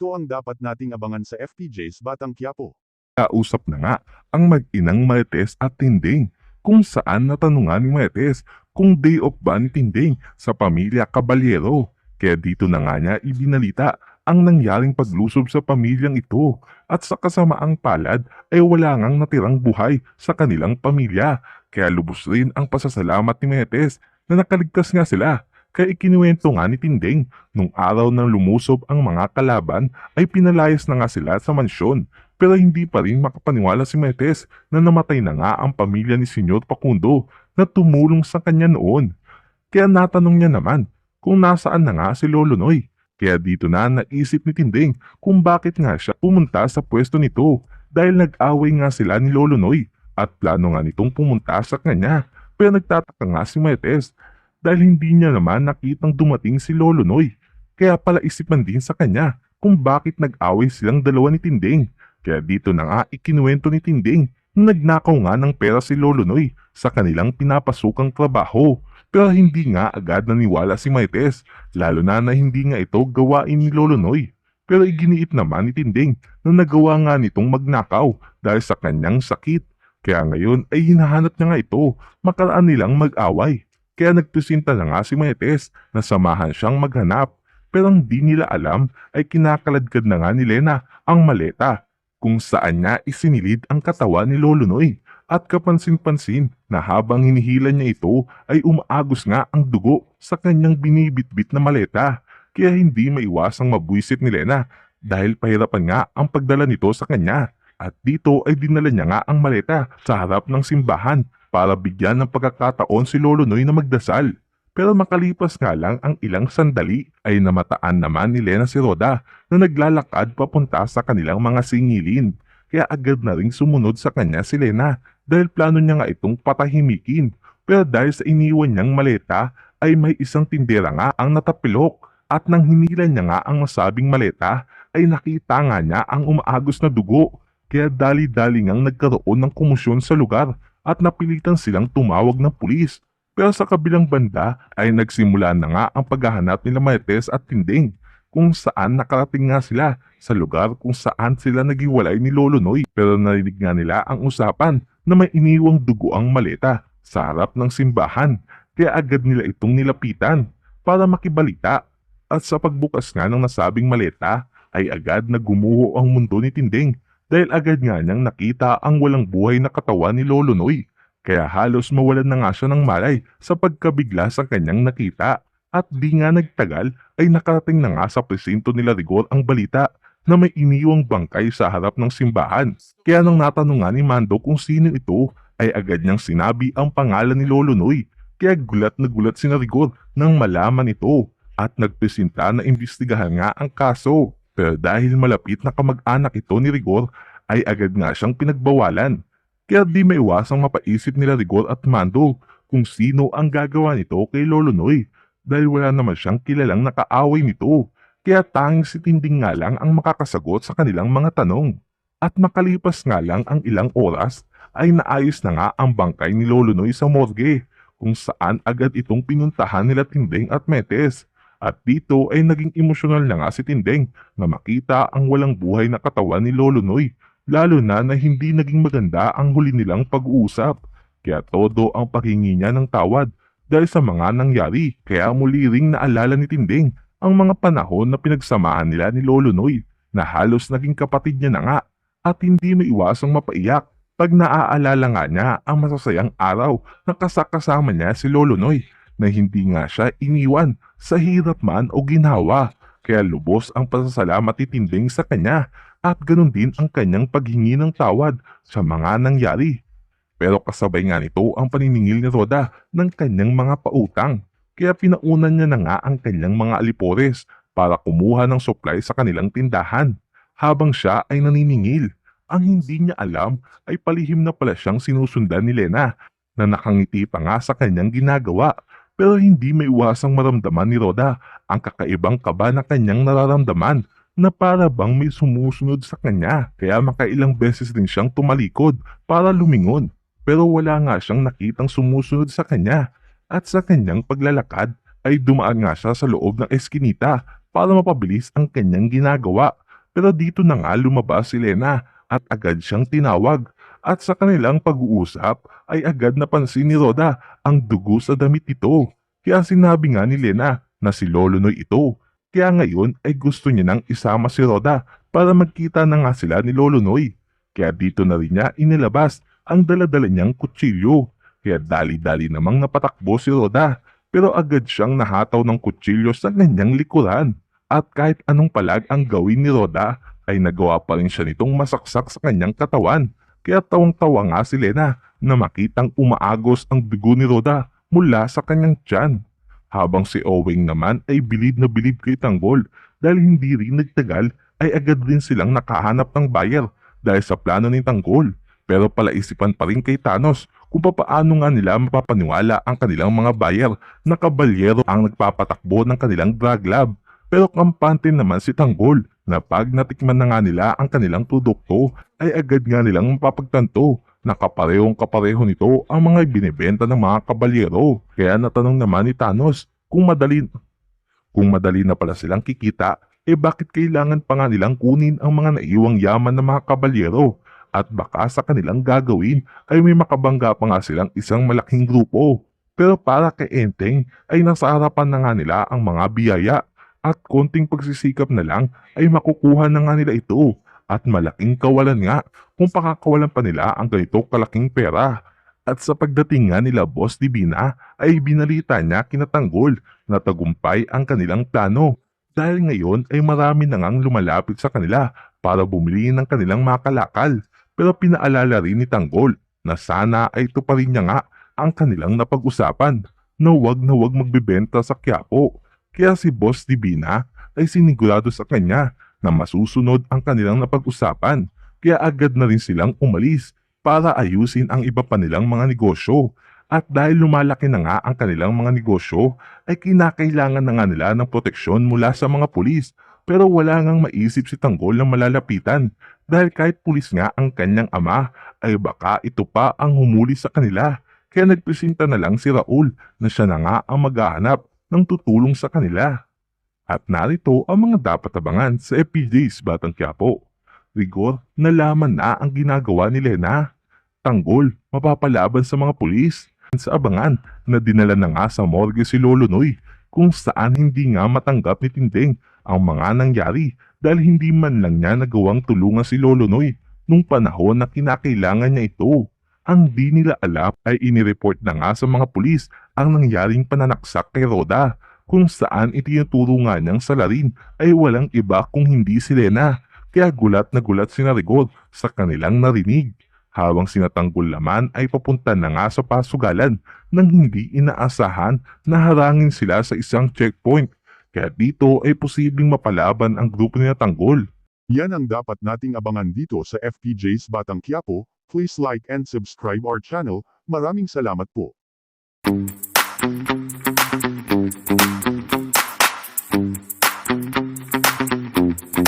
Ito ang dapat nating abangan sa FPJ's Batang Quiapo. Kausap na nga ang mag-inang Marites at Tinding kung saan natanungan ni Marites kung day off ba ni Tinding sa pamilya Caballero. Kaya dito na nga niya ibinalita ang nangyaring paglusob sa pamilyang ito at sa kasamaang palad ay wala ngang natirang buhay sa kanilang pamilya. Kaya lubos rin ang pasasalamat ni Marites na nakaligtas nga sila. Kaya ikinuwento nga ni Tinding nung araw nang lumusob ang mga kalaban ay pinalayas na nga sila sa mansyon. Pero hindi pa rin makapaniwala si Marites na namatay na nga ang pamilya ni Senyor Facundo na tumulong sa kanya noon. Kaya natanong niya naman kung nasaan na nga si Lolo Noy. Kaya dito na naisip ni Tinding kung bakit nga siya pumunta sa pwesto nito dahil nag-away nga sila ni Lolo Noy at plano nga nitong pumunta sa kanya. Pero nagtataka nga si Marites dahil hindi niya naman nakitang dumating si Lolo Noy. Kaya pala isipan din sa kanya kung bakit nag-away silang dalawa ni Tinding. Kaya dito na nga ikinuwento ni Tinding na nagnakaw nga ng pera si Lolo Noy sa kanilang pinapasukang trabaho. Pero hindi nga agad naniwala si Marites, lalo na hindi nga ito gawain ni Lolo Noy. Pero iginiit naman ni Tinding na nagawa nga nitong magnakaw dahil sa kanyang sakit. Kaya ngayon ay hinahanap niya nga ito, makaraan nilang mag-away. Kaya nagpresinta na nga si Marites na samahan siyang maghanap. Pero ang di nila alam ay kinakaladkad na nga ni Lena ang maleta kung saan niya isinilid ang katawan ni Lolo Noy at kapansin-pansin na habang hinihila niya ito ay umaagos nga ang dugo sa kanyang binibitbit na maleta. Kaya hindi maiwasang mabwisit ni Lena dahil pahirapan nga ang pagdala nito sa kanya. At dito ay dinala niya nga ang maleta sa harap ng simbahan para bigyan ng pagkakataon si Lolo Noy na magdasal. Pero makalipas nga lang ang ilang sandali ay namataan naman ni Lena si Roda na naglalakad papunta sa kanilang mga singilin. Kaya agad na ring sumunod sa kanya si Lena dahil plano niya nga itong patahimikin. Pero dahil sa iniwan niyang maleta ay may isang tindera nga ang natapilok at nang hinila niya nga ang masabing maleta ay nakita nga niya ang umaagos na dugo. Kaya dali-dali ngang nagkaroon ng komosyon sa lugar at napilitan silang tumawag ng pulis. Pero sa kabilang banda ay nagsimula na nga ang paghahanap nila Marites at Tinding kung saan nakarating nga sila sa lugar kung saan sila naghiwalay ni Lolo Noy. Pero narinig nga nila ang usapan na may iniwang dugo ang maleta sa harap ng simbahan. Kaya agad nila itong nilapitan para makibalita. At sa pagbukas nga ng nasabing maleta ay agad na gumuho ang mundo ni Tinding dahil agad nga niyang nakita ang walang buhay na katawan ni Lolo Noy. Kaya halos mawalan na nga siya ng malay sa pagkabigla sa kanyang nakita. At di nga nagtagal ay nakarating na nga sa presinto nila Rigor ang balita na may iniwang bangkay sa harap ng simbahan. Kaya nang natanong nga ni Mando kung sino ito ay agad niyang sinabi ang pangalan ni Lolo Noy. Kaya gulat na gulat si Rigor nang malaman ito at nagpresinta na imbestigahan nga ang kaso. Pero dahil malapit na kamag-anak ito ni Rigor ay agad nga siyang pinagbawalan. Kaya di maiwasang mapaisip nila Rigor at Mando kung sino ang gagawa nito kay Lolo Noy dahil wala naman siyang kilalang nakaaway nito. Kaya tanging si Tinding nga lang ang makakasagot sa kanilang mga tanong. At makalipas nga lang ang ilang oras ay naayos na nga ang bangkay ni Lolo Noy sa morgue kung saan agad itong pinuntahan nila Tinding at Marites. At dito ay naging emosyonal na nga si Tinding na makita ang walang buhay na katawan ni Lolo Noy. Lalo na hindi naging maganda ang huli nilang pag-uusap. Kaya todo ang paghingi niya ng tawad dahil sa mga nangyari. Kaya muli ring naalala ni Tinding ang mga panahon na pinagsamahan nila ni Lolo Noy na halos naging kapatid niya na nga at hindi maiwasang mapaiyak pag naaalala nga niya ang masasayang araw na kasakasama niya si Lolo Noy na hindi nga siya iniwan sa hirap man o ginhawa. Kaya lubos ang pasasalamat ni Tinding sa kanya at ganun din ang kanyang paghingi ng tawad sa mga nangyari. Pero kasabay nga nito ang paniningil ni Roda ng kanyang mga pautang. Kaya pinaunan niya na nga ang kanyang mga alipores para kumuha ng supply sa kanilang tindahan. Habang siya ay naniningil, ang hindi niya alam ay palihim na pala siyang sinusundan ni Lena na nakangiti pa nga sa kanyang ginagawa. Pero hindi maiwasang maramdaman ni Roda ang kakaibang kaba na kanyang nararamdaman na para bang may sumusunod sa kanya. Kaya makailang beses din siyang tumalikod para lumingon. Pero wala nga siyang nakitang sumusunod sa kanya. At sa kanyang paglalakad ay dumaan nga siya sa loob ng eskinita para mapabilis ang kanyang ginagawa. Pero dito na nga lumabas si Lena at agad siyang tinawag. At sa kanilang pag-uusap ay agad napansin ni Roda ang dugo sa damit nito. Kaya sinabi nga ni Lena na si Lolo Noy ito. Kaya ngayon ay gusto niya nang isama si Roda para magkita na nga sila ni Lolo Noy. Kaya dito na rin niya inilabas ang daladala niyang kutsilyo. Kaya dali-dali namang napatakbo si Roda pero agad siyang nahataw ng kutsilyo sa kanyang likuran. At kahit anong palag ang gawin ni Roda ay nagawa pa rin siya nitong masaksak sa kanyang katawan. Kaya tawang-tawa nga si Lena na makitang umaagos ang dugo ni Roda mula sa kanyang tiyan. Habang si Owing naman ay bilib na bilib kay Tanggol dahil hindi rin nagtagal ay agad rin silang nakahanap ng buyer dahil sa plano ni Tanggol. Pero palaisipan pa rin kay Thanos kung paano nga nila mapapaniwala ang kanilang mga buyer na kabalyero ang nagpapatakbo ng kanilang drug lab. Pero kampante naman si Tanggol na pag natikman na nga nila ang kanilang produkto ay agad nga nilang mapapagtanto na kaparehong-kapareho nito ang mga binibenta ng mga kabalyero. Kaya natanong naman ni Thanos kung madali na pala silang kikita, bakit kailangan pa nga nilang kunin ang mga naiwang yaman ng mga kabalyero? At baka sa kanilang gagawin ay may makabangga pa nga silang isang malaking grupo. Pero para kay Enteng ay nasa harapan na nga nila ang mga biyaya at konting pagsisikap na lang ay makukuha na nga nila ito. At malaking kawalan nga kung pakakawalan pa nila ang ganito kalaking pera. At sa pagdating nga nila Boss Divina ay binalita niya kina Tanggol na tagumpay ang kanilang plano. Dahil ngayon ay marami na ngang lumalapit sa kanila para bumili ng kanilang mga kalakal. Pero pinaalala rin ni Tanggol na sana ay tuparin niya nga ang kanilang napag-usapan na huwag magbebenta sa Quiapo. Kaya si Boss Divina ay sinigurado sa kanya na masusunod ang kanilang napag-usapan. Kaya agad na rin silang umalis para ayusin ang iba pa nilang mga negosyo. At dahil lumalaki na nga ang kanilang mga negosyo, ay kinakailangan na nga nila ng proteksyon mula sa mga pulis. Pero wala ngang maisip si Tanggol na malalapitan dahil kahit pulis nga ang kanyang ama ay baka ito pa ang humuli sa kanila. Kaya nagpresenta na lang si Raul na siya na nga ang maghahanap ng tutulong sa kanila. At narito ang mga dapat abangan sa FPJ's Batang Quiapo. Rigor, nalaman na ang ginagawa ni Lena. Tanggol, mapapalaban sa mga pulis. Sa abangan na dinala na nga sa morgue si Lolo Noy kung saan hindi nga matanggap ni Tinding ang mga nangyari dahil hindi man lang niya nagawang tulungan si Lolo Noy nung panahon na kinakailangan niya ito. Ang di nila alam ay inireport na nga sa mga pulis ang nangyaring pananaksak kay Roda kung saan itinuturo nga niyang salarin ay walang iba kung hindi si Lena. Kaya gulat na gulat si Rigor sa kanilang narinig. Habang sinatanggol naman ay papunta na nga sa pasugalan nang hindi inaasahan na harangin sila sa isang checkpoint. Kaya dito ay posibleng mapalaban ang grupo ni Tanggol. Yan ang dapat nating abangan dito sa FPJ's Batang Quiapo. Please like and subscribe our channel. Maraming salamat po.